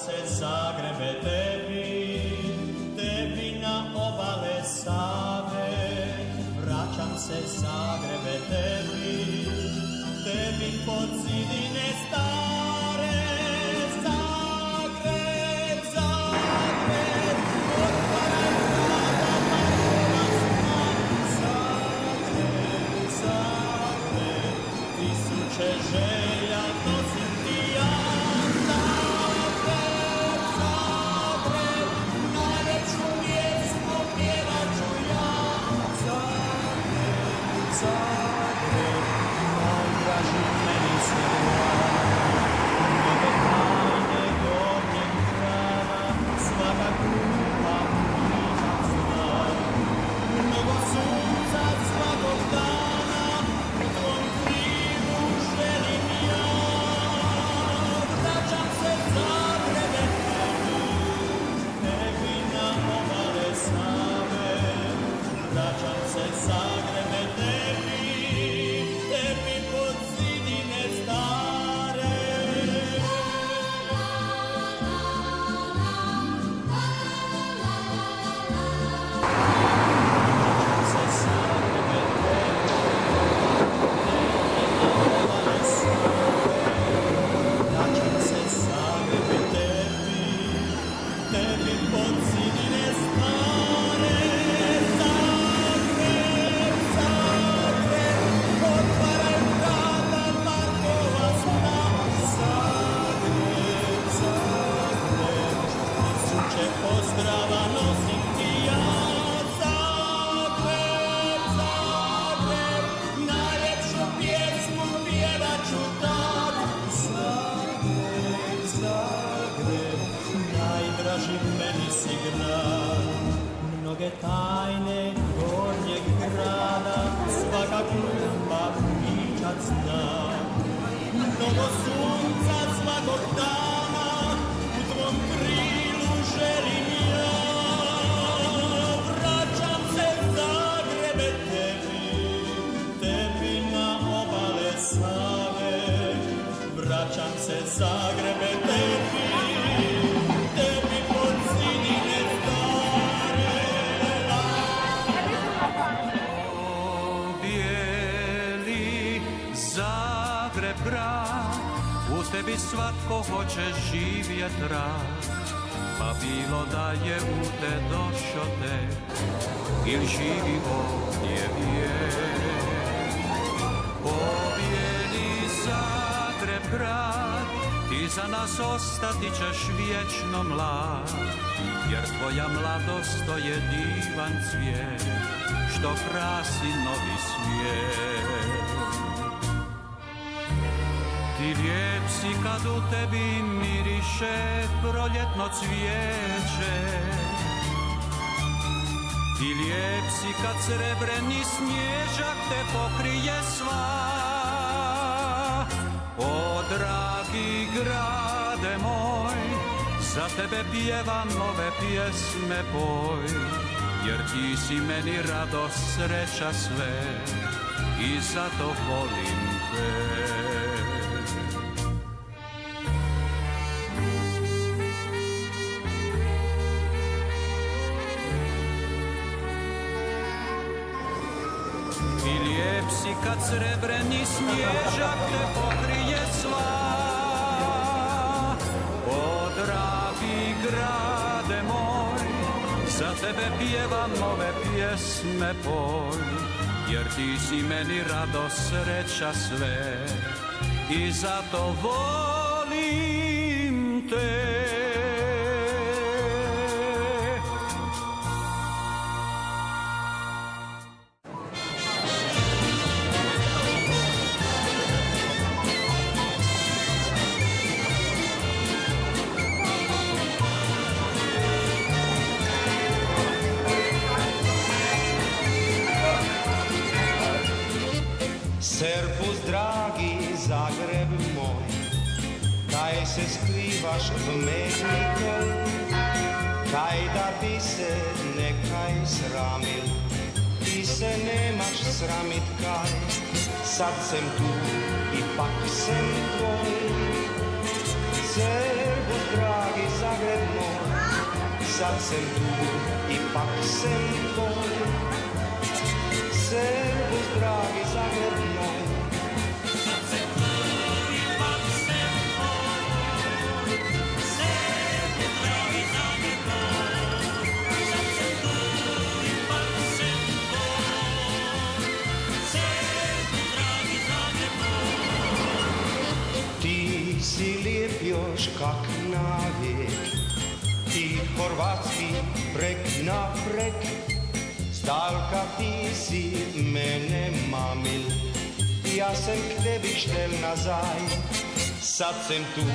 se Zagrebe tebi na obale Save. Vraćam se Zagrebe tebi pod zidine stare. Zagreb, Zagreb, otvaraj vrata Markova sna. Zagreb, Zagreb, tisuće želja nosim ti ja. Zagreb, Zagreb, najveću pjesmu pjevat ću ja. Zagreb, Zagreb, najdraži meni si grad. Mnoge tajne gornjeg grada, svaka grupa priča zna. Mnogo sunca svakog dana, u tvom krilu želim ja. Vraćam se Zagrebe tebi na obale Save. Vraćam se Zagrebe tebi pod zidine stare. Vraćam se Zagrebe obale Save. Vraćam se Zagrebe tebi pod zidine stare. Zagreb, Zagreb, otvaraj vrata Markova sna. Zagreb, Zagreb, tisuće pozdrava nosim ti ja. Zagreb, Zagreb, najljepšu pjesmu pjevat ću tad. Zagreb, Zagreb, najdraži meni si grad. Mnoge tajne gornjeg grada, svaka grupa pričat zna. Mnogo sunca svakog dana, u tvom krilu želim ja. Vraćam se Zagrebe tebi na obale Save. Vraćam se Zagrebe tebi pod zidine stare. Bijeli Zagreb grad, u tebi svatko hoće živjet rad. Pa bilo da je u te došo te, ili živi ovdje vijek. O bijeli Zagreb grad, ti za nas ostati ćeš vječno mlad. Jer tvoja mladost to je divan cvijet, što krasi novi svijet. Ti lijep si kad u tebi miriše proljetno cvijeće. Ti lijep si kad srebreni snježak te pokrije sva. O dragi grade moj, za tebe pjevam ove pjesme poj. Jer ti si meni radost, sreća sve i zato volim te. Ti lijep si kad srebreni snježak te pokrije sva. O dragi grade moj, za tebe pjevam ove pjesme poj. Jer ti si meni radost, sreća sve i zato volim te. Servus dragi Zagreb moj, kaj se skrivaš v meni toj, kaj da bi se nekaj sramil, ti se nemaš sramit kaj, sad sem tu, ipak sem tvoj. Servus dragi sad sem tu, ipak sem tvoj. Servus, dragi Zagreb moj. Sad sem tu, ipak sem tvoj. Servus, dragi Zagreb moj. Sad sem tu, ipak sem tvoj. Servus, dragi Zagreb moj. Ti si lijep još kak navijek, ti Horvatski prek na prek. Stalka ti si mene mamil, ja sem k tebi štel nazaj. Sad sem tu,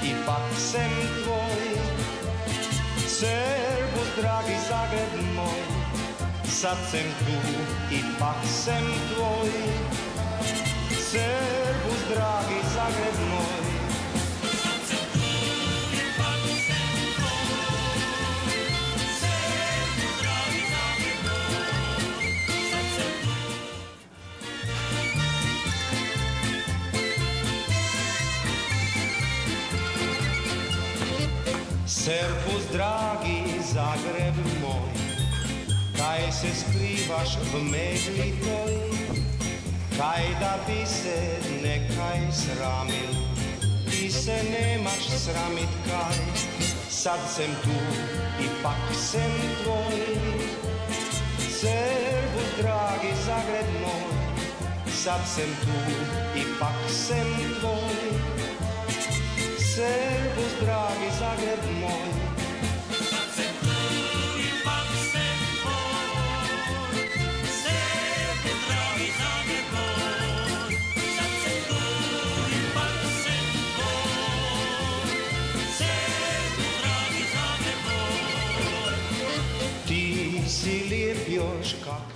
ipak sem tvoj. Servus, dragi Zagreb moj. Sad sem tu, ipak sem tvoj. Servus, dragi Zagreb moj. Sad sem tu, ipak sem tvoj. Servus, dragi Zagreb moj. Sad sem tu. Servus, dragi Zagreb moj. Kaj se skrivaš v megli toj? Kaj da bi se nekaj sramil, ti se nemaš sramit kaj. Sad sem tu, ipak sem tvoj. Servus, dragi Zagreb moj. Sad sem tu, ipak sem tvoj. Servus, dragi Zagreb moj. Sad sem tu, ipak sem tvoj. Servus, dragi Zagreb moj. Sad sem tu, ipak sem tvoj. Servus, dragi Zagreb moj. Ti si lijep još kak.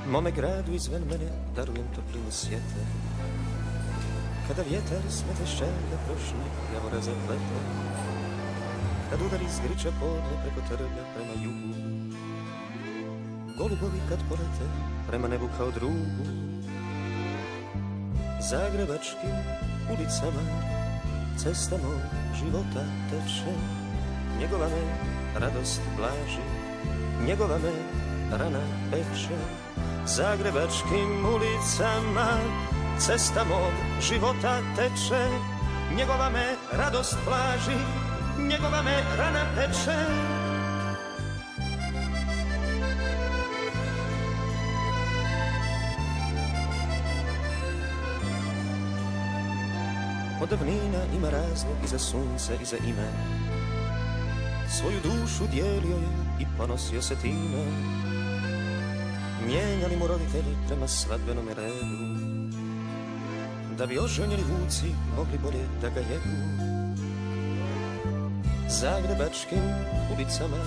Mome gradu izven mene darujem toplinu svijeta. Kada vjetar smete ščelja prošli, javora zaplete. Kad udari zgriča podne preko trga prema jugu. Golubovi kad polete prema nebu kao drugu. Zagrebačkim ulicama cesta mog života teče. Njegova me radost blaži, njegova me rana peče. Zagrebačkim ulicama cesta mog života teče. Njegova me radost blaži, njegova me rana peče. Od davnina ima razlog i za sunce i za ime. Svoju dušu dijelio je i ponosio se time. Mijenjali mu roditelji prema svadbenome redu, da bi oženjeni vuci mogli bolje da ga jedu. Zagrebačkim ulicama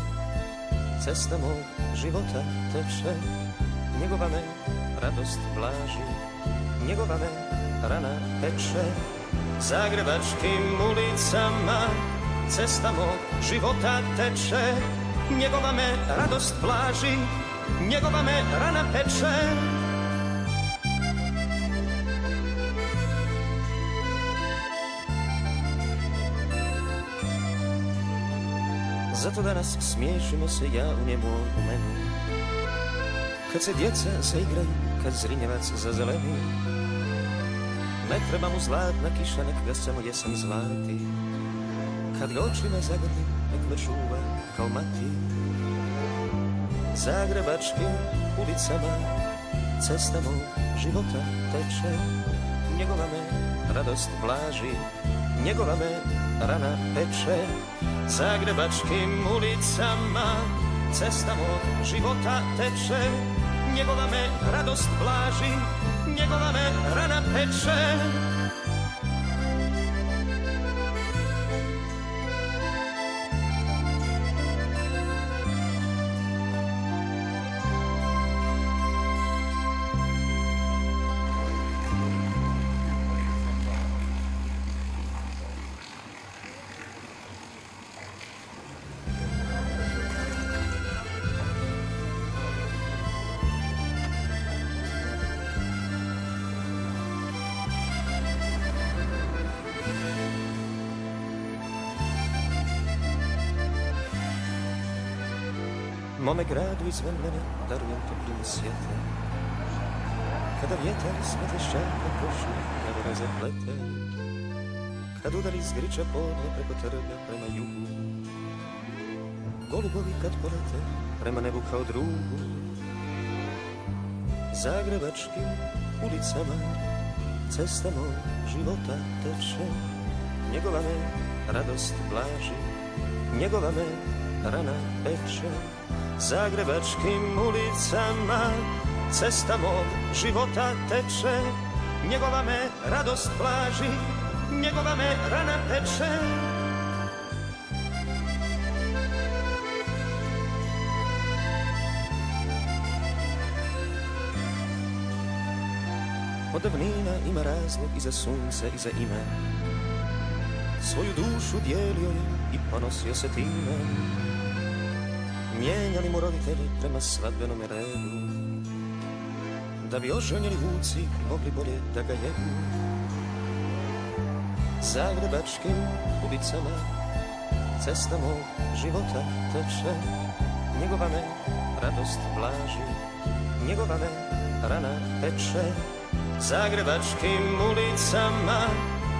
cesta mog života teče. Njegova me radost blaži, njegova me rana peče. Zagrebačkim ulicama cesta mog života teče. Njegova me radost blaži, njegova me rana peče. Zato danas smiješimo se, ja u njemu, on u meni. Kad se djeca zaigraju, kad zrinjevac zazeleni. Ne treba mu zlatna kiša, nek ga samo jesen zlati. Kad ga očima zagrlim, nek me čuva kao mati. Zagrebačkim ulicama cesta mog života teče. Njegova me radost blaži, njegova me rana peče. Zagrebačkim ulicama cesta mog života teče. Njegova me radost blaži, njegova me rana peče. Mome gradu izvan mene darujem toplinu svijeta. Kada vjetar s medvešćaka pošli na vore zaplete, kad udari zgriča podne preko trga prema jugu, golubovi kad polete prema nebu kao drugu, zagrebačkim ulicama cesta mog života teče, njegova me radost blaži, njegova me rana peče. Zagrebačkim ulicama cesta mog života teče, njegova me radost blaži, njegova me rana peče. Od davnina ima razlog i za sunce i za ime, svoju dušu dijelio je i ponosio se time. Mijenjali mu roditelji prema svadbenome redu, da bi oženjeni vuci mogli bolje da ga jedu. Zagrebačkim ulicama cesta mog života teče, njegova me radost blaži, njegova me rana peče. Zagrebačkim ulicama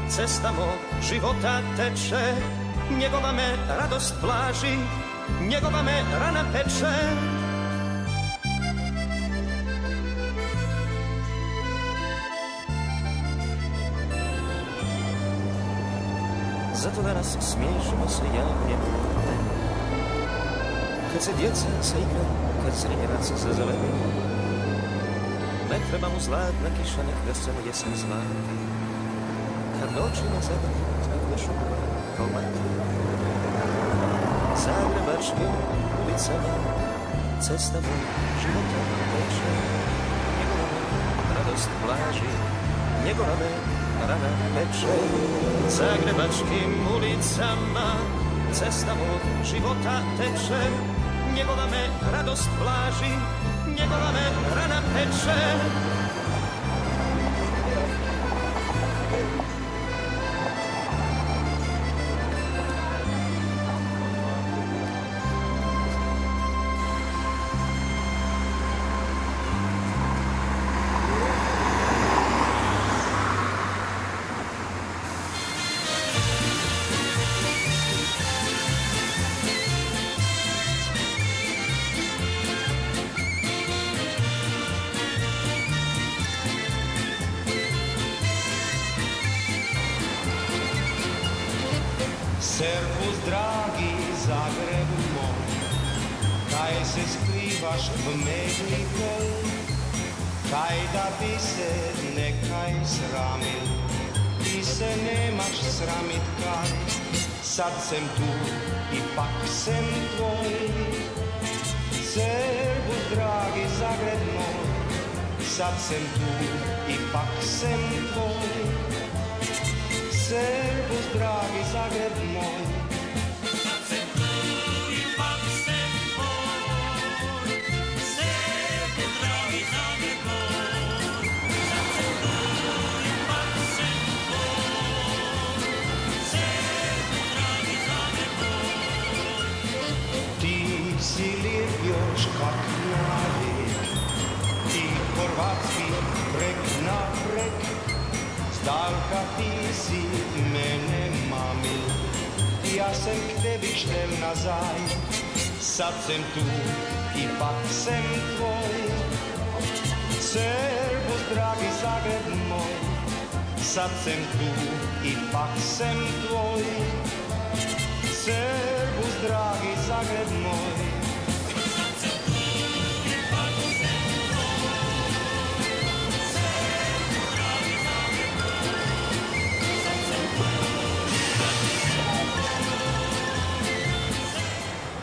cesta mog života teče, njegova me radost blaži, njegova me rana peče. Zato danas smiješimo se ja u njemu, kad se djeca saigra, kad srednjevac zazeleni. Ne treba mu zlatna kiša, nek ga samo jesen zlati, kad noćima zagrnu, nek ga šupa kao mati. Zagrebačkim ulicama cesta mog života teče, njegova me radost blaži, njegova me rana peče. Zagrebačkim ulicama cesta mog života teče, njegova me radost blaži, njegova me rana peče. Servus, dragi Zagreb moj, kaj se skrivaš v megliku, kaj da bi se nekaj sramil, ti se nemaš sramit kaj, sad sem tu, ipak sem tvoj. Servus, dragi Zagreb moj, sad sem tu, ipak sem tvoj. Servus, dragi Zagreb moj, sad sem tu, ipak sem tvoj. Servus, dragi Zagreb moj, sad sem tu, ipak sem tvoj. Servus, dragi Zagreb moj. ti si lijep još kak navijek, ti hrvatski prek na prek, zdalka ti si mene mamil, ja sem k tebi štel nazaj, sad sem tu, ipak sem tvoj. Servus, dragi Zagreb moj, sad sem tu, ipak sem tvoj. Servus, dragi Zagreb moj,